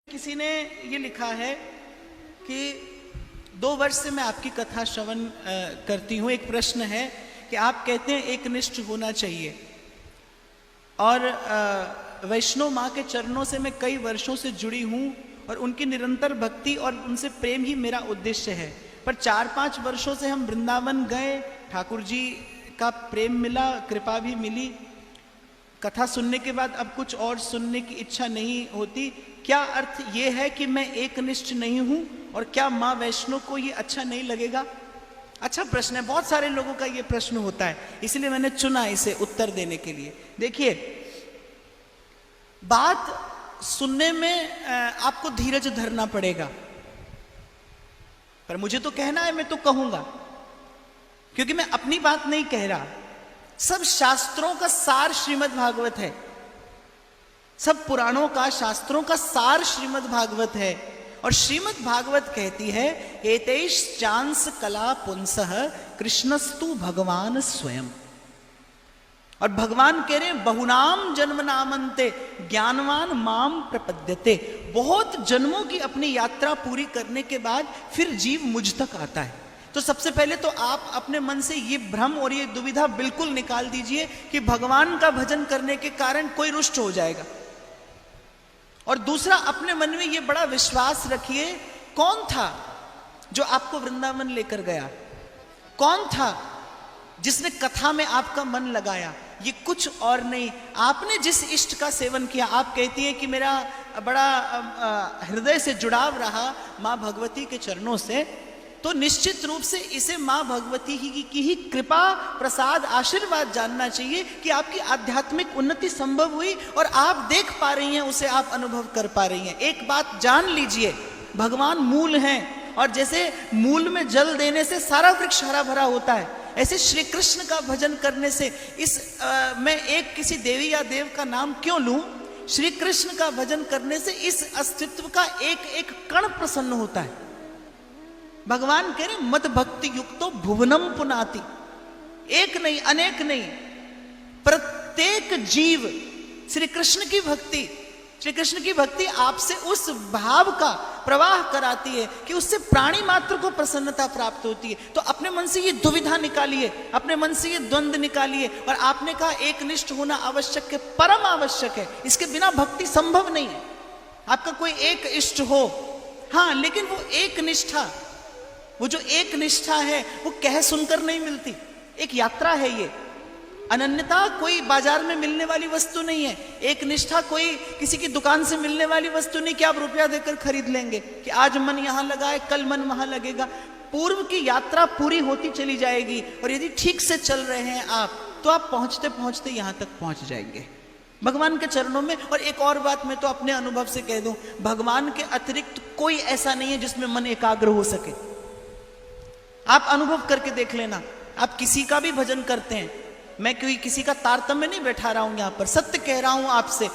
किसी ने ये लिखा है कि 2 वर्ष से मैं आपकी कथा श्रवण करती हूँ। एक प्रश्न है कि आप कहते हैं एकनिष्ठ होना चाहिए और वैष्णव माँ के चरणों से मैं कई वर्षों से जुड़ी हूँ और उनकी निरंतर भक्ति और उनसे प्रेम ही मेरा उद्देश्य है। पर 4-5 वर्षों से हम वृंदावन गए, ठाकुर जी का प्रेम मिला, कृपा भी मिली। कथा सुनने के बाद अब कुछ और सुनने की इच्छा नहीं होती। क्या अर्थ ये है कि मैं एकनिष्ठ नहीं हूं और क्या माँ वैष्णो को ये अच्छा नहीं लगेगा? अच्छा प्रश्न है, बहुत सारे लोगों का ये प्रश्न होता है, इसलिए मैंने चुना इसे उत्तर देने के लिए। देखिए, बात सुनने में आपको धीरज धरना पड़ेगा, पर मुझे तो कहना है, मैं तो कहूंगा, क्योंकि मैं अपनी बात नहीं कह रहा। सब शास्त्रों का सार श्रीमद् भागवत है, सब पुराणों का, शास्त्रों का सार श्रीमद् भागवत है। और श्रीमद् भागवत कहती है, एतैष चांस कला पुंसः कृष्णस्तु भगवान स्वयं। और भगवान कह रहे हैं, बहुनाम जन्म नामन्ते ज्ञानवान माम प्रपद्यते। बहुत जन्मों की अपनी यात्रा पूरी करने के बाद फिर जीव मुझ तक आता है। तो सबसे पहले तो आप अपने मन से ये भ्रम और ये दुविधा बिल्कुल निकाल दीजिए कि भगवान का भजन करने के कारण कोई रुष्ट हो जाएगा। और दूसरा, अपने मन में ये बड़ा विश्वास रखिए, कौन था जो आपको वृंदावन लेकर गया? कौन था जिसने कथा में आपका मन लगाया? ये कुछ और नहीं, आपने जिस इष्ट का सेवन किया। आप कहती हैं कि मेरा बड़ा हृदय से जुड़ाव रहा माँ भगवती के चरणों से, तो निश्चित रूप से इसे माँ भगवती की ही कृपा, प्रसाद, आशीर्वाद जानना चाहिए कि आपकी आध्यात्मिक उन्नति संभव हुई और आप देख पा रही हैं, उसे आप अनुभव कर पा रही हैं। एक बात जान लीजिए, भगवान मूल हैं, और जैसे मूल में जल देने से सारा वृक्ष हरा भरा होता है, ऐसे श्री कृष्ण का भजन करने से मैं एक किसी देवी या देव का नाम क्यों लूं, श्री कृष्ण का भजन करने से इस अस्तित्व का एक एक कण प्रसन्न होता है। भगवान कह रहे, मद भक्ति युक्तो भुवनम पुनाति। एक नहीं, अनेक नहीं, प्रत्येक जीव श्री कृष्ण की भक्ति आपसे उस भाव का प्रवाह कराती है कि उससे प्राणी मात्र को प्रसन्नता प्राप्त होती है। तो अपने मन से ये दुविधा निकालिए, अपने मन से ये द्वंद्व निकालिए। और आपने कहा एकनिष्ठ होना आवश्यक है, परम आवश्यक है, इसके बिना भक्ति संभव नहीं है। आपका कोई एक इष्ट हो, हाँ, लेकिन वो एक निष्ठा, वो जो एक निष्ठा है वो कह सुनकर नहीं मिलती, एक यात्रा है ये। अनन्यता कोई बाजार में मिलने वाली वस्तु नहीं है, एक निष्ठा कोई किसी की दुकान से मिलने वाली वस्तु नहीं कि आप रुपया देकर खरीद लेंगे कि आज मन यहां लगा है, कल मन वहां लगेगा। पूर्व की यात्रा पूरी होती चली जाएगी, और यदि ठीक से चल रहे हैं आप, तो आप पहुंचते पहुंचते यहां तक पहुंच जाएंगे भगवान के चरणों में। और एक और बात मैं तो अपने अनुभव से कह दूं, भगवान के अतिरिक्त कोई ऐसा नहीं है जिसमें मन एकाग्र हो सके। आप अनुभव करके देख लेना, आप किसी का भी भजन करते हैं, मैं कोई किसी का तारतम्य नहीं बैठा रहा हूं यहां पर, सत्य कह रहा हूं आपसे।